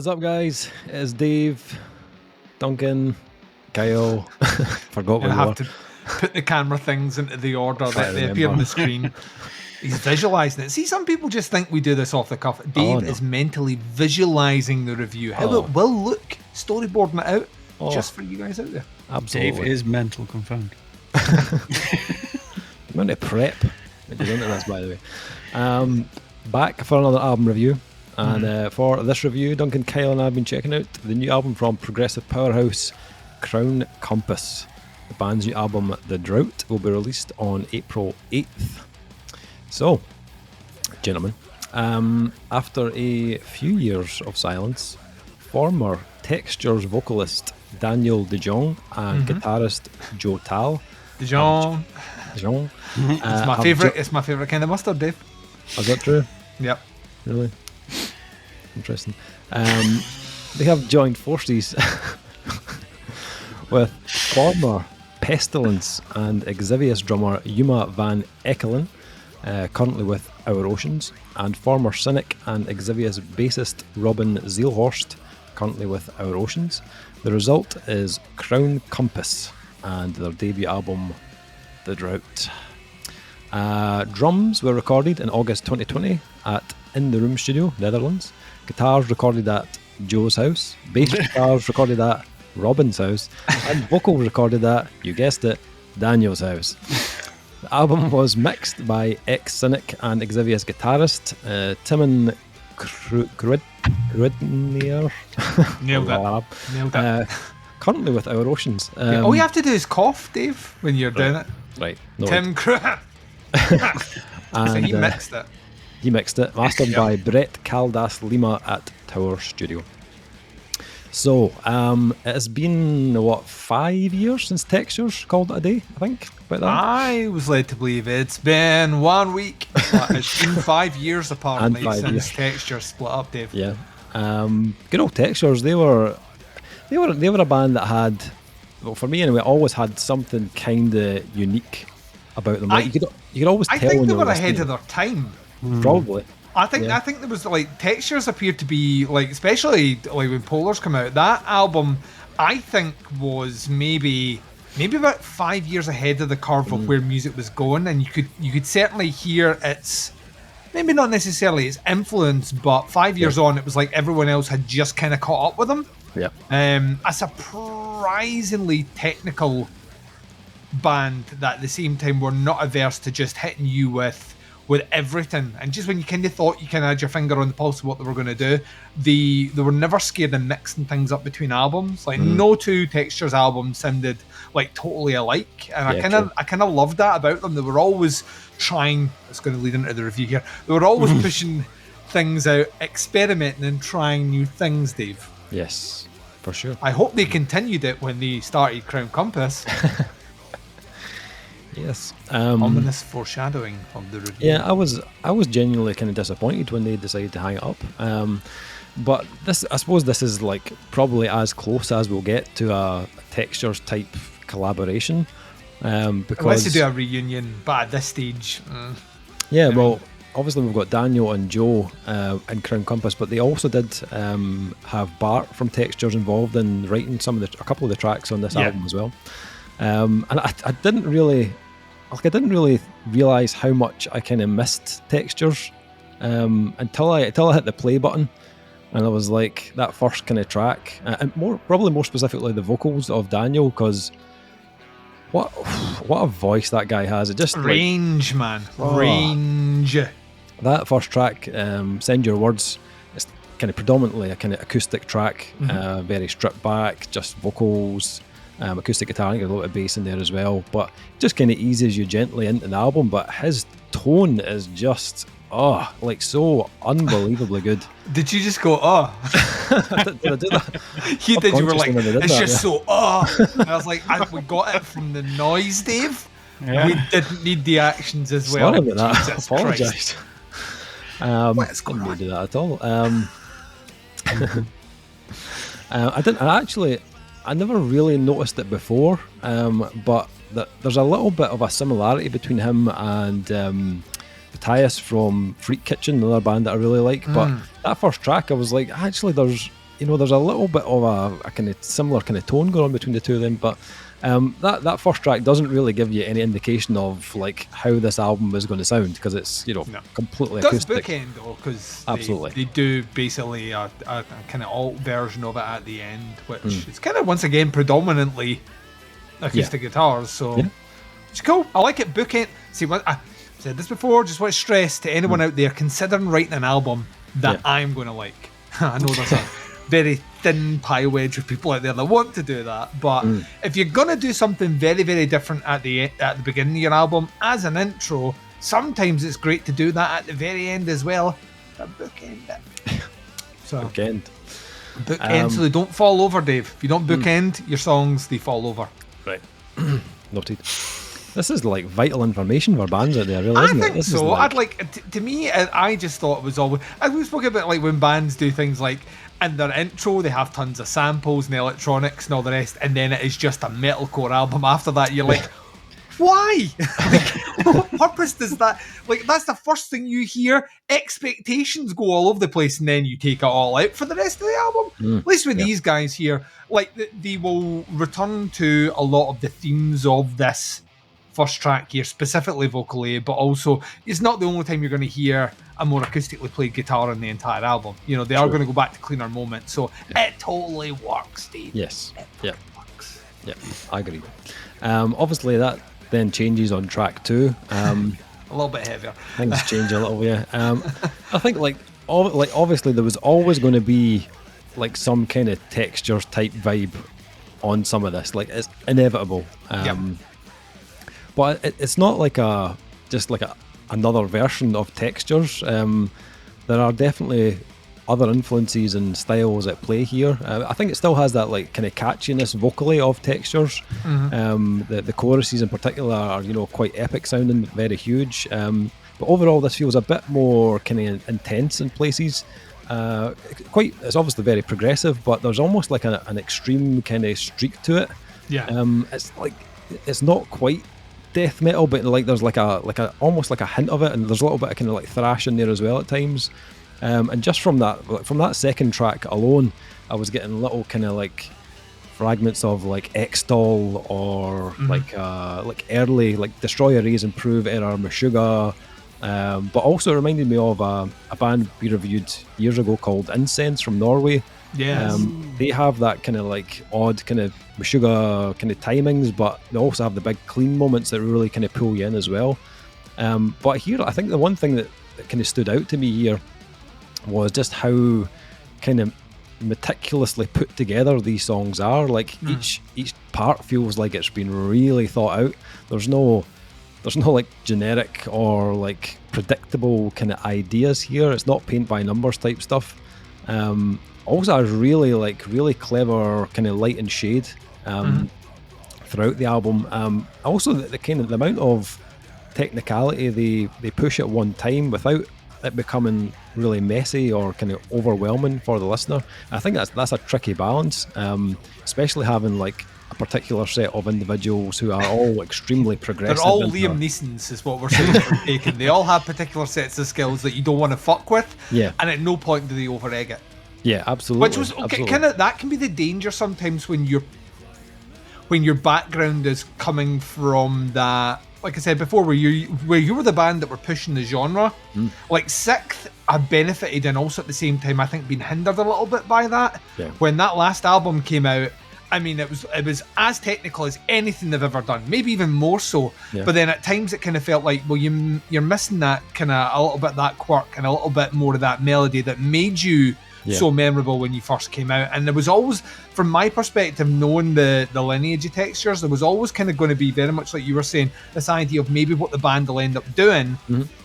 What's up, guys? It's Dave, Duncan, Kyle. Forgot And where I we have to put the camera things into the order that they appear remember. on the screen. He's visualising it. See, some people just think we do this off the cuff. Dave no. is mentally visualising the review. How it will look, storyboarding it out, just for you guys out there. Absolutely. Dave is mental confirmed. I'm going to prep. It goes into this, by the way. Back for another album review. And for this review, Duncan Kyle and I have been checking out the new album from progressive powerhouse Crown Compass. The band's new album, The Drought, will be released on April 8th. So, gentlemen, after a few years of silence, former Textures vocalist Daniel DeJong and guitarist Joe Tal. DeJong. It's my favourite. It's my favourite kind of mustard, Dave. Is that true? Yep. Really? Interesting. They have joined forces with former Pestilence and Exhibious drummer Yuma van Ekelen, currently with Our Oceans, and former Cynic and Exhibious bassist Robin Zielhorst, currently with Our Oceans. The result is Crown Compass and their debut album, The Drought. Drums were recorded in August 2020 at In The Room Studio, Netherlands. Guitars recorded at Joe's house. Bass guitars recorded at Robin's house. And vocals recorded at, you guessed it, Daniel's house. The album was mixed by ex-Cynic and Exhibious guitarist Timon Krudnier. Nailed it. Currently with Our Oceans. All you have to do is cough, Dave, when you're doing it. Right. No Tim Crap. So he mixed it. He mixed it, mastered by Brett Caldas Lima at Tower Studio. So, it has been, 5 years since Textures called it a day, I think, about that? I was led to believe it's been 1 week. It's been 5 years, apparently, since Textures split up, Dave. Yeah. Good old Textures, they were a band that had, well, for me anyway, always had something kind of unique about them. Like, you could always tell. I think when they you were listening. ahead of their time. Probably. I think there was Textures appeared to be especially when Polars come out. That album, I think, was maybe about 5 years ahead of the curve of where music was going, and you could certainly hear its, maybe not necessarily its influence, but 5 years on, it was like everyone else had just kind of caught up with them. Yeah. A surprisingly technical band that at the same time were not averse to just hitting you with everything, and just when you kind of thought you kind of had your finger on the pulse of what they were going to do, they were never scared of mixing things up between albums. No two Textures albums sounded totally alike, and I kind of loved that about them. They were always trying. It's going to lead into the review here. They were always pushing things out, experimenting and trying new things, Dave. Yes, for sure. I hope they continued it when they started Crown Compass. Yes. Ominous foreshadowing of the review. Yeah, I was genuinely kind of disappointed when they decided to hang it up. But I suppose this is probably as close as we'll get to a Textures type collaboration. Because unless they do a reunion, but at this stage, well, obviously we've got Daniel and Joe in Crown Compass, but they also did have Bart from Textures involved in writing a couple of the tracks on this album as well. And I didn't really realise how much I kind of missed Textures until I hit the play button, and I was like, that first kind of track, and probably more specifically the vocals of Daniel, because what a voice that guy has. It just range, man. Range. That first track, Send Your Words, it's kind of predominantly a kind of acoustic track, very stripped back, just vocals. Acoustic guitar, I think there's a little bit of bass in there as well, but just kind of eases you gently into the album. But his tone is just so unbelievably good. Did you just go Did I do that? You did. You were like, it's just so And I was like, we got it from the noise, Dave. Yeah. We didn't need the actions as well. Sorry about that. I apologise. What's going on? Didn't do that at all. I didn't. I never really noticed it before, but there's a little bit of a similarity between him and Matthias from Freak Kitchen, another band that I really like. But that first track, I was like, actually, there's there's a little bit of a kind of similar kind of tone going on between the two of them, but that first track doesn't really give you any indication of like how this album is going to sound, because it's completely acoustic. It does bookend though, because absolutely they do basically a kind of alt version of it at the end, which is kind of once again predominantly acoustic guitars, so it's cool. I like it. Bookend. See, what I said this before, just want to stress to anyone out there considering writing an album that I'm going to like. I know there's a very thin pie wedge of people out there that want to do that, but if you're going to do something very, very different at the beginning of your album as an intro, sometimes it's great to do that at the very end as well. But bookend it. So bookend. So they don't fall over, Dave. If you don't bookend your songs, they fall over. Right. Noted. This is like vital information for bands out there, really, isn't it? I think so. I'd like to me. I just thought it was always. We spoke about like when bands do things like in their intro they have tons of samples and electronics and all the rest, and then it is just a metalcore album. After that, you're like, why? What purpose does that? Like, that's the first thing you hear. Expectations go all over the place, and then you take it all out for the rest of the album. At least with these guys here, like they will return to a lot of the themes of this first track here, specifically vocally, but also it's not the only time you're going to hear a more acoustically played guitar in the entire album. They are going to go back to cleaner moments, so it totally works, Steve. Yes. It works. Yeah, I agree. Obviously, that then changes on track 2. A little bit heavier. Things change a little, yeah. I think obviously there was always going to be like some kind of textures type vibe on some of this. Like, it's inevitable. But it's not like another version of textures. There are definitely other influences and styles at play here. I think it still has that like kind of catchiness vocally of textures. The choruses in particular are quite epic sounding, very huge. But overall, this feels a bit more kind of intense in places. It's obviously very progressive, but there's almost like an extreme kind of streak to it. It's like it's not quite death metal, but like there's like a almost like a hint of it, and there's a little bit of kind of like thrash in there as well at times. And just from that second track alone, I was getting little kind of like fragments of like Extol or like early like Destroy Erase Improve era Meshuggah. But also reminded me of a band we reviewed years ago called Insense from Norway. They have that kind of like odd kind of Meshuggah kind of timings, but they also have the big clean moments that really kind of pull you in as well. But here, I think the one thing that kind of stood out to me here was just how kind of meticulously put together these songs are. Like each part feels like it's been really thought out. There's no like generic or like predictable kind of ideas here. It's not paint by numbers type stuff. Also has really clever kind of light and shade throughout the album. Also the kind of the amount of technicality they push at one time without it becoming really messy or kind of overwhelming for the listener. I think that's a tricky balance, especially having like a particular set of individuals who are all extremely progressive. They're all Liam Neesons, is what we're saying from Taken. They all have particular sets of skills that you don't want to fuck with, and at no point do they over-egg it. Yeah, absolutely. Which was kind of that can be the danger sometimes when your background is coming from that. Like I said before, where you were the band that were pushing the genre. Like Sixth, I benefited and also at the same time I think been hindered a little bit by that. When that last album came out, I mean, it was as technical as anything they've ever done, maybe even more so. But then at times it kind of felt like, well, you're missing that kind of a little bit of that quirk and a little bit more of that melody that made you so memorable when you first came out. And there was always, from my perspective, knowing the lineage of textures, there was always kind of going to be very much like you were saying, this idea of maybe what the band will end up doing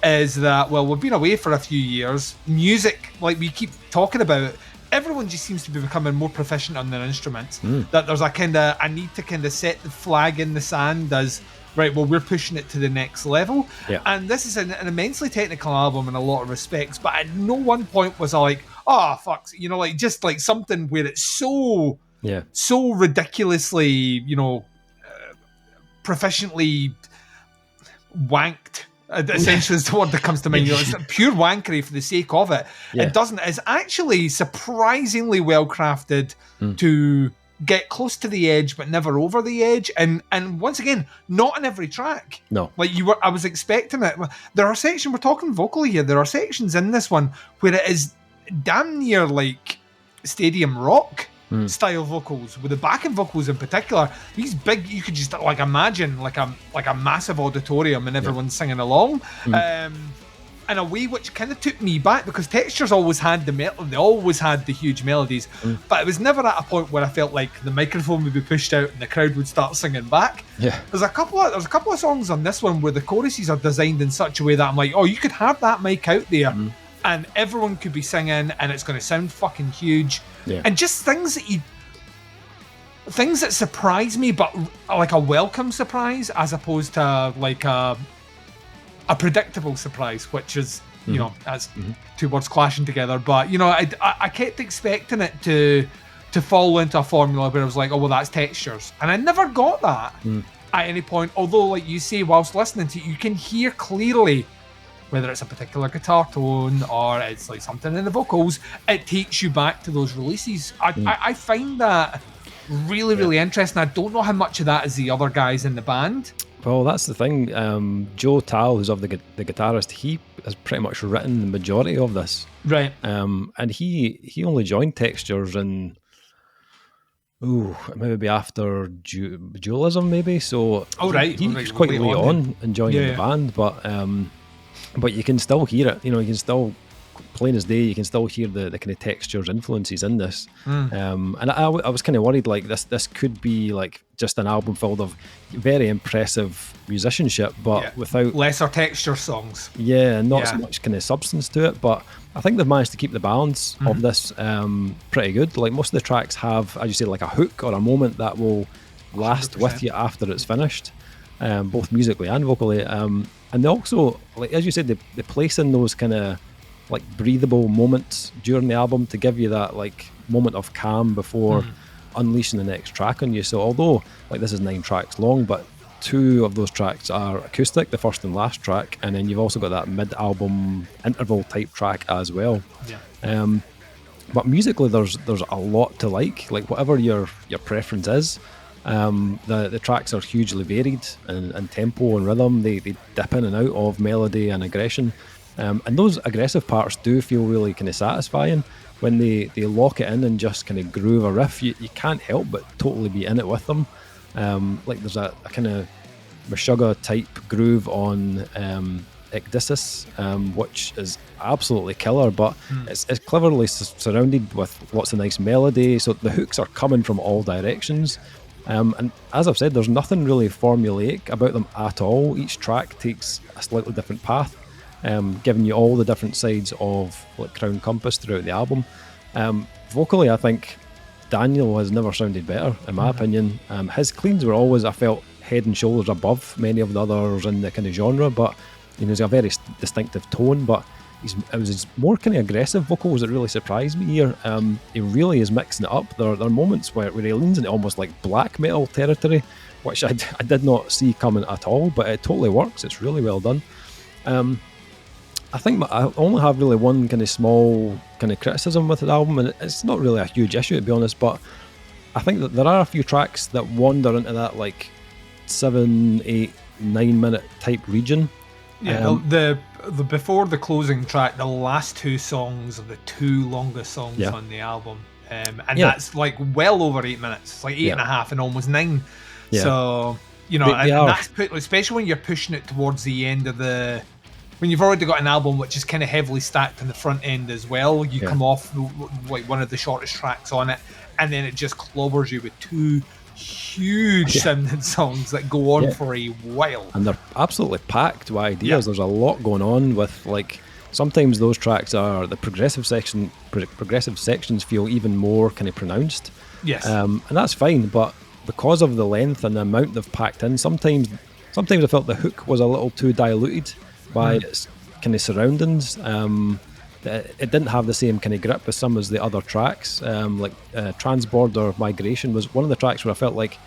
is that, well, we've been away for a few years. Music, like we keep talking about, everyone just seems to be becoming more proficient on their instruments. That there's a need to kind of set the flag in the sand as, right, well, we're pushing it to the next level. And this is an immensely technical album in a lot of respects, but at no one point was I like, oh, fuck, like just like something where it's so ridiculously, proficiently wanked Essentially, is the word that comes to mind. It's pure wankery for the sake of it. Yeah. It doesn't. It's actually surprisingly well crafted to get close to the edge, but never over the edge. And once again, not on every track. No, like I was expecting it. There are sections. We're talking vocally here. There are sections in this one where it is damn near like stadium rock style vocals, with the backing vocals in particular. These big, you could just like imagine like a massive auditorium and everyone singing along, in a way which kind of took me back, because Textures always had they always had the huge melodies, but it was never at a point where I felt like the microphone would be pushed out and the crowd would start singing back. There's a couple of songs on this one where the choruses are designed in such a way that I'm like, oh, you could have that mic out there and everyone could be singing and it's going to sound fucking huge. And just things that surprise me, but like a welcome surprise, as opposed to like a predictable surprise, which is, you know, as two words clashing together. But, you know, I kept expecting it to fall into a formula where I was like, oh, well, that's Textures. And I never got that at any point. Although, like you say, whilst listening to it, you can hear clearly whether it's a particular guitar tone or it's like something in the vocals, it takes you back to those releases. I find that really interesting. I don't know how much of that is the other guys in the band. Well, that's the thing. Joe Tal, who's of the guitarist, he has pretty much written the majority of this. Right. And he only joined Textures in maybe after Dualism, maybe. So he was quite late on in joining the band, but you can still hear it. You know, you can still, plain as day, you can still hear the kind of Textures influences in this. And I was kind of worried, like this could be like just an album filled of very impressive musicianship, but without lesser Texture songs. Not so much kind of substance to it. But I think they've managed to keep the balance of this pretty good. Like most of the tracks have, as you say, like a hook or a moment that will last 100%. With you after it's finished, both musically and vocally. And they also, like as you said, they place in those kind of like breathable moments during the album to give you that like moment of calm before unleashing the next track on you. So although like this is 9 tracks long, but 2 of those tracks are acoustic, the first and last track, and then you've also got that mid-album interval type track as well. But musically there's a lot to like whatever your preference is. The tracks are hugely varied in tempo and rhythm. They dip in and out of melody and aggression. And those aggressive parts do feel really kind of satisfying when they lock it in and just kind of groove a riff. You can't help but totally be in it with them. Like there's a kind of Meshuggah type groove on Extol, which is absolutely killer, but it's cleverly surrounded with lots of nice melody, so the hooks are coming from all directions. And as I've said, there's nothing really formulaic about them at all. Each track takes a slightly different path, giving you all the different sides of like Crown Compass throughout the album. Vocally, I think Daniel has never sounded better, in my opinion. His cleans were always, I felt, head and shoulders above many of the others in the kind of genre, but you know, he's a very distinctive tone, but it was his more kind of aggressive vocals that really surprised me here. He really is mixing it up. There are moments where he leans into almost like black metal territory, which I did not see coming at all, but it totally works. It's really well done. I think I only have really one kind of small kind of criticism with the album, and it's not really a huge issue to be honest, but I think that there are a few tracks that wander into that like 7, 8, 9 minute type region. The before the closing track, the last 2 songs are the 2 longest songs on the album, and that's like well over 8 minutes. It's like 8.5 and almost 9. So you know, and that's especially when you're pushing it towards the end of when you've already got an album which is kind of heavily stacked on the front end as well. You come off like one of the shortest tracks on it, and then it just clobbers you with 2 huge sounding songs that go on for a while, and they're absolutely packed with ideas. There's a lot going on with, like, sometimes those tracks are the progressive sections feel even more kind of pronounced, and that's fine, but because of the length and the amount they've packed in, sometimes I felt the hook was a little too diluted by its kind of surroundings. It didn't have the same kind of grip as some as the other tracks. Like Transborder Migration was one of the tracks where I felt like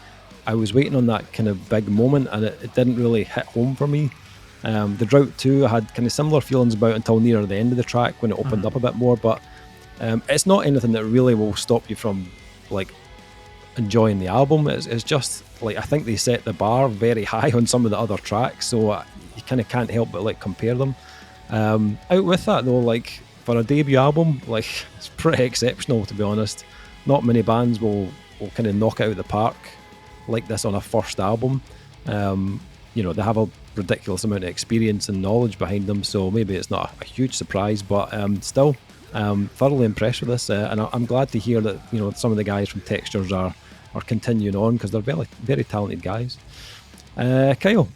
I was waiting on that kind of big moment, and it didn't really hit home for me. The Drought 2 I had kind of similar feelings about until near the end of the track when it opened up a bit more, but it's not anything that really will stop you from like enjoying the album. It's just like, I think they set the bar very high on some of the other tracks, so you kind of can't help but like compare them. Out with that though, like for a debut album, like it's pretty exceptional, to be honest. Not many bands will kind of knock it out of the park like this on a first album. You know, they have a ridiculous amount of experience and knowledge behind them, so maybe it's not a huge surprise, but still thoroughly impressed with this, and I'm glad to hear that, you know, some of the guys from Textures are continuing on, because they're very, very talented guys. Kyle,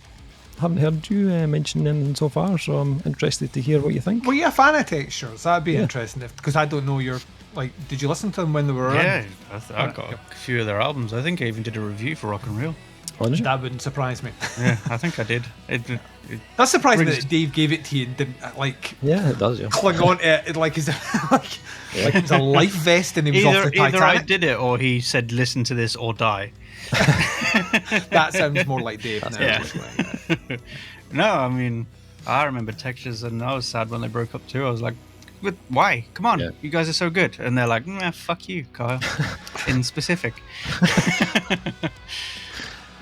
haven't heard you mention anything so far, so I'm interested to hear what you think. Were you a fan of Textures? That'd be interesting, because I don't know your, like, did you listen to them when they were around? Yeah, I got a few of their albums. I think I even did a review for Rock and Reel. Oh, did you? That wouldn't surprise me. Yeah, I think I did. That's surprising that Dave gave it to you and didn't, like... Yeah, it does, yeah. Cling on to it like, like it was a life vest and he was off the Titanic. Either I did it or he said, listen to this or die. That sounds more like Dave now. Yeah. No, I mean, I remember Textures, and I was sad when they broke up too. I was like, but why? Come on, you guys are so good. And they're like, nah, fuck you, Kyle. In specific.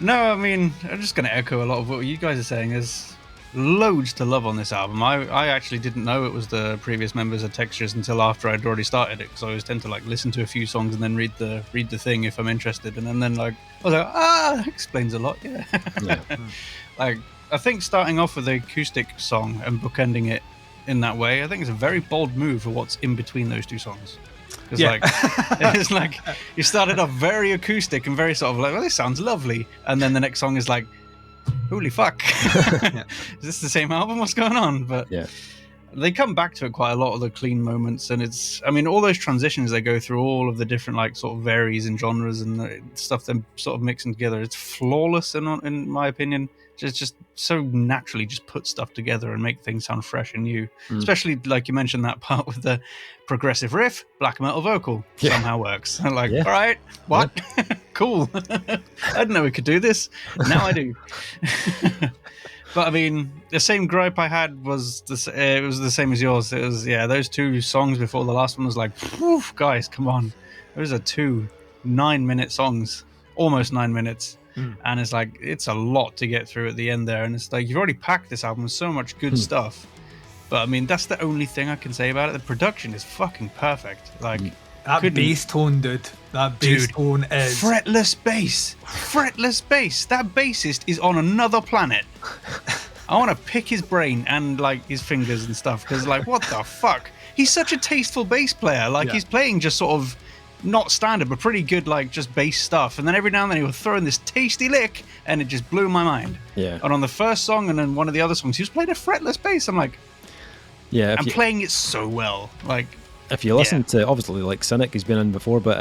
No, I mean, I'm just going to echo a lot of what you guys are saying. There's loads to love on this album. I actually didn't know it was the previous members of Textures until after I'd already started it, because I always tend to like listen to a few songs and then read the thing if I'm interested, and then like I was like, that explains a lot. Yeah. Like, I think starting off with the acoustic song and bookending it in that way, I think it's a very bold move for what's in between those two songs. It's like, it's like you started off very acoustic and very sort of like, well, this sounds lovely, and then the next song is like, holy fuck. Is this the same album? What's going on? But they come back to it quite a lot of the clean moments, and it's, I mean, all those transitions they go through, all of the different like sort of varies and genres and the stuff them sort of mixing together, it's flawless in my opinion. Just so naturally just put stuff together and make things sound fresh and new. Especially like you mentioned that part with the progressive riff, black metal vocal somehow works. I'm like, all right, what? Cool. I didn't know we could do this. Now I do. But I mean, the same gripe I had was it was the same as yours. It was those two songs before the last one was like, guys, come on. Those are 2 9-minute songs, almost 9 minutes. And it's like, it's a lot to get through at the end there, and it's like, you've already packed this album with so much good stuff, but I mean, that's the only thing I can say about it. The production is fucking perfect. Like, that bass tone, dude. That bass tone is fretless bass. That bassist is on another planet. I want to pick his brain and like his fingers and stuff, because like, what the fuck, he's such a tasteful bass player. Like, he's playing just sort of not standard, but pretty good, like just bass stuff. And then every now and then he would throw in this tasty lick, and it just blew my mind. Yeah. And on the first song and then one of the other songs, he was playing a fretless bass. I'm like, playing it so well. Like, if you listen to obviously like Cynic, he's been in before, but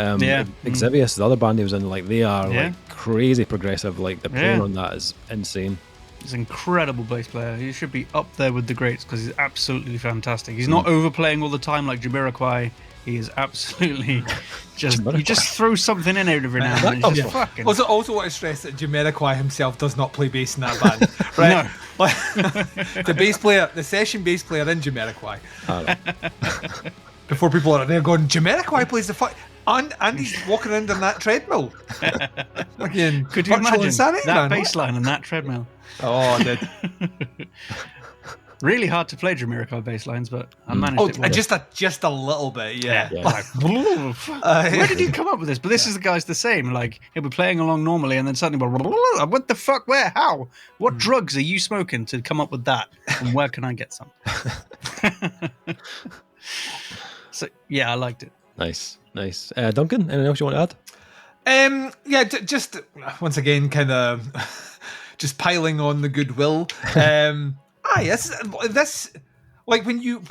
Obsidious, the other band he was in, like they are like crazy progressive. Like the playing on that is insane. He's an incredible bass player. He should be up there with the greats because he's absolutely fantastic. He's not overplaying all the time like Jamiroquai. He is absolutely just... You just throw something in every now and then. Fucking... Also want to stress that Jamiroquai himself does not play bass in that band. Right? No. Like, the bass player, the session bass player in Jamiroquai. Before people are there going, Jamiroquai plays the fuck... And he's walking around on that treadmill. Again, could you imagine that bass line on that treadmill? Oh, I did. Really hard to play Jamiroquai bass lines, but I managed it. Just a little bit, Like, where did you come up with this? But this is the guy's the same. Like, he'll be playing along normally, and then suddenly, what the fuck? Where? How? What drugs are you smoking to come up with that? And where can I get some? So I liked it. Nice. Duncan, anything else you want to add? Just once again, kind of just piling on the goodwill. This like when you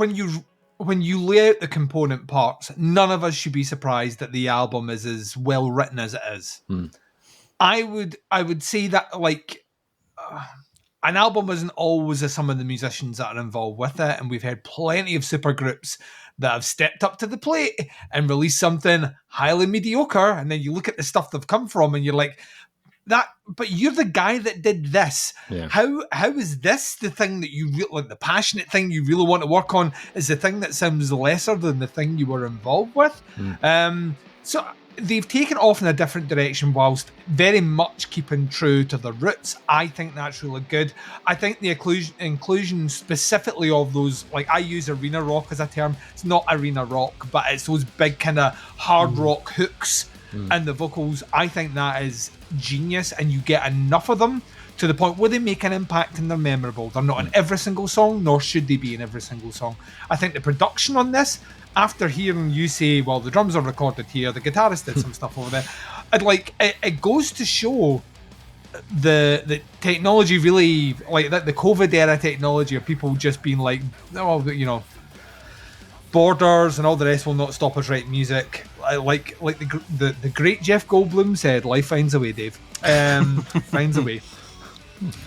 lay out the component parts, none of us should be surprised that the album is as well written as it is. I would say that like an album isn't always a sum of the musicians that are involved with it, and we've had plenty of supergroups that have stepped up to the plate and released something highly mediocre, and then you look at the stuff they've come from and you're like, but you're the guy that did this. Yeah. How is this the thing that you like, the passionate thing you really want to work on is the thing that sounds lesser than the thing you were involved with? So they've taken off in a different direction whilst very much keeping true to their roots. I think that's really good. I think the inclusion specifically of those, like, I use arena rock as a term. It's not arena rock, but it's those big kind of hard rock hooks and the vocals. I think that is genius, and you get enough of them to the point where they make an impact and they're memorable. They're not in every single song, nor should they be in every single song. I think the production on this, after hearing you say, well, the drums are recorded here, the guitarist did some stuff over there, it goes to show the technology really, like that the COVID era technology of people just being like, oh, you know, borders and all the rest will not stop us writing music. Like the great Jeff Goldblum said, life finds a way, Dave. Finds a way.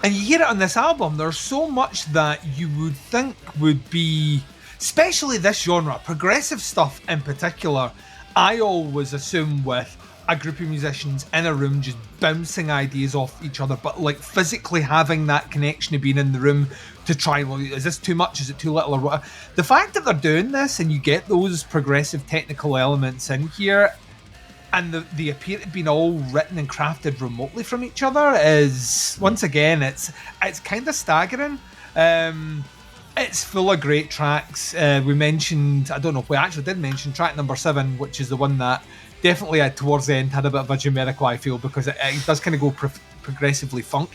And you hear it on this album, there's so much that you would think would be, especially this genre, progressive stuff in particular, I always assume with a group of musicians in a room just bouncing ideas off each other, but like physically having that connection of being in the room to try, well, is this too much, is it too little, or what? The fact that they're doing this and you get those progressive technical elements in here and they appear to be all written and crafted remotely from each other is, once again, it's kind of staggering. It's full of great tracks. We mentioned, I don't know if we actually did mention track number 7, which is the one that definitely towards the end had a bit of a Jamiroquai I feel, because it does kind of go progressively funk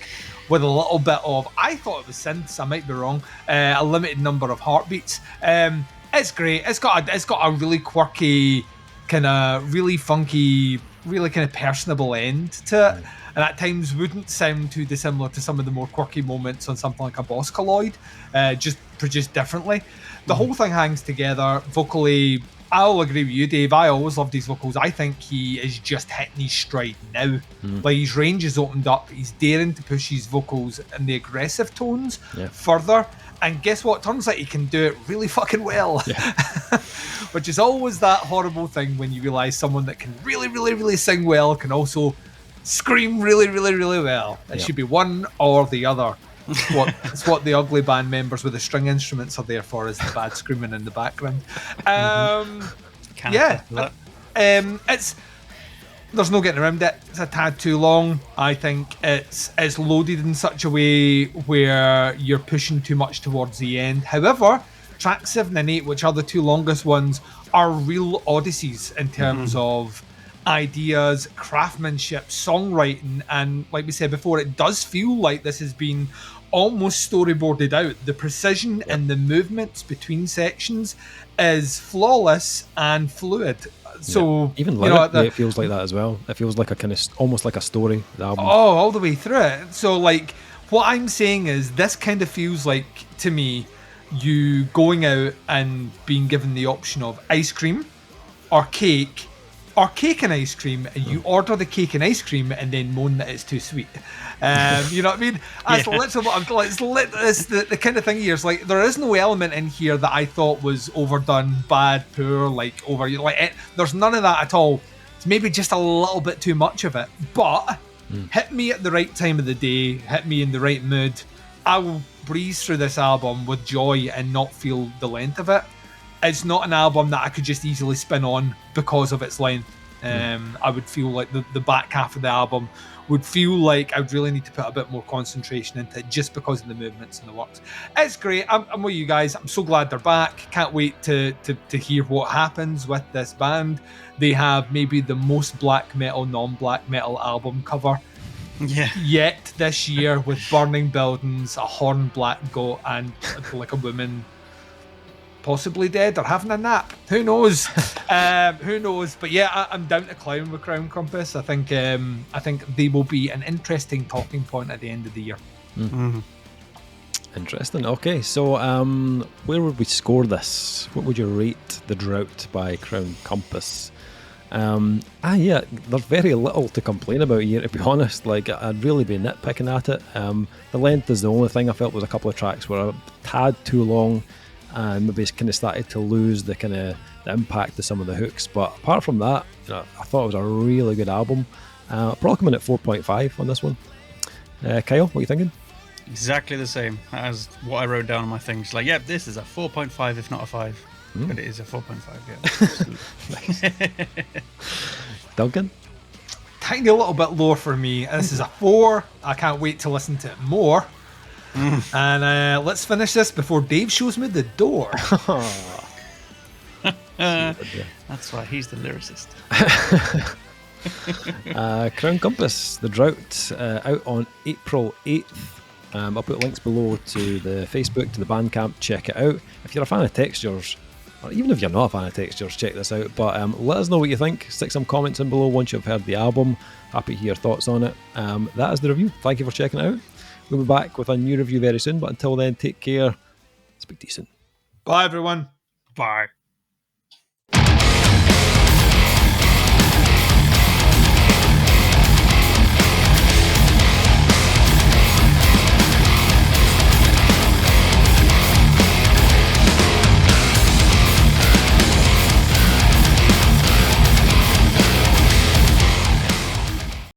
with a little bit of, I thought it was synths, I might be wrong, a limited number of heartbeats. It's great. It's got a really quirky, kind of really funky, really kind of personable end to it. And at times wouldn't sound too dissimilar to some of the more quirky moments on something like a Boss Colloid, just produced differently. The whole thing hangs together. Vocally, I'll agree with you, Dave. I always love these vocals. I think he is just hitting his stride now. Like, his range is opened up. He's daring to push his vocals in the aggressive tones further. And guess what? Turns out he can do it really fucking well. Yeah. Which is always that horrible thing when you realise someone that can really, really, really sing well can also scream really, really, really well. It should be one or the other. It's what the ugly band members with the string instruments are there for, is the bad screaming in the background. There's no getting around it. It's a tad too long. I think it's loaded in such a way where you're pushing too much towards the end. However, tracks 7 and 8, which are the two longest ones, are real odysseys in terms of ideas, craftsmanship, songwriting, and like we said before, it does feel like this has been almost storyboarded out. The precision in the movements between sections is flawless and fluid. So even lyrically, it feels like that as well. It feels like a kind of almost like a story. The album. Oh, all the way through it. So like, what I'm saying is, this kind of feels like, to me, you going out and being given the option of ice cream or cake and ice cream, and you order the cake and ice cream and then moan that it's too sweet. You know what I mean? That's literally what I'm. It's the kind of thing here. It's like, there is no element in here that I thought was overdone, bad, poor, there's none of that at all. It's maybe just a little bit too much of it, but hit me at the right time of the day, hit me in the right mood. I will breeze through this album with joy and not feel the length of it. It's not an album that I could just easily spin on because of its length. I would feel like the back half of the album would feel like I would really need to put a bit more concentration into it just because of the movements and the works. It's great. I'm with you guys. I'm so glad they're back. Can't wait to hear what happens with this band. They have maybe the most black metal, non-black metal album cover yet this year, with burning buildings, a horned black goat, and like a woman possibly dead or having a nap. Who knows? Who knows? But yeah, I'm down to clown with Crown Compass. I think they will be an interesting talking point at the end of the year. Interesting. Okay, so where would we score this? What would you rate The Drought by Crown Compass? There's very little to complain about here, to be honest. Like, I'd really be nitpicking at it. The length is the only thing. I felt was a couple of tracks were a tad too long, and maybe it's kind of started to lose the kind of the impact of some of the hooks. But apart from that, I thought it was a really good album. Probably coming at 4.5 on this one. Kyle, what are you thinking? Exactly the same as what I wrote down on my thing. It's like, yep, this is a 4.5, if not a 5. But it is a 4.5, yeah. Duncan? Tiny little bit lower for me. This is a 4. I can't wait to listen to it more. And let's finish this before Dave shows me the door. That's why he's the lyricist. Crown Compass, the Drought, out on April 8th. I'll put links below to the Facebook, to the Bandcamp. Check it out. If you're a fan of textures, or even if you're not a fan of textures, check this out. But let us know what you think. Stick some comments in below once you've heard the album. Happy to hear your thoughts on it. That is the review. Thank you for checking it out. We'll be back with a new review very soon. But until then, take care. Speak decent. Bye, everyone. Bye.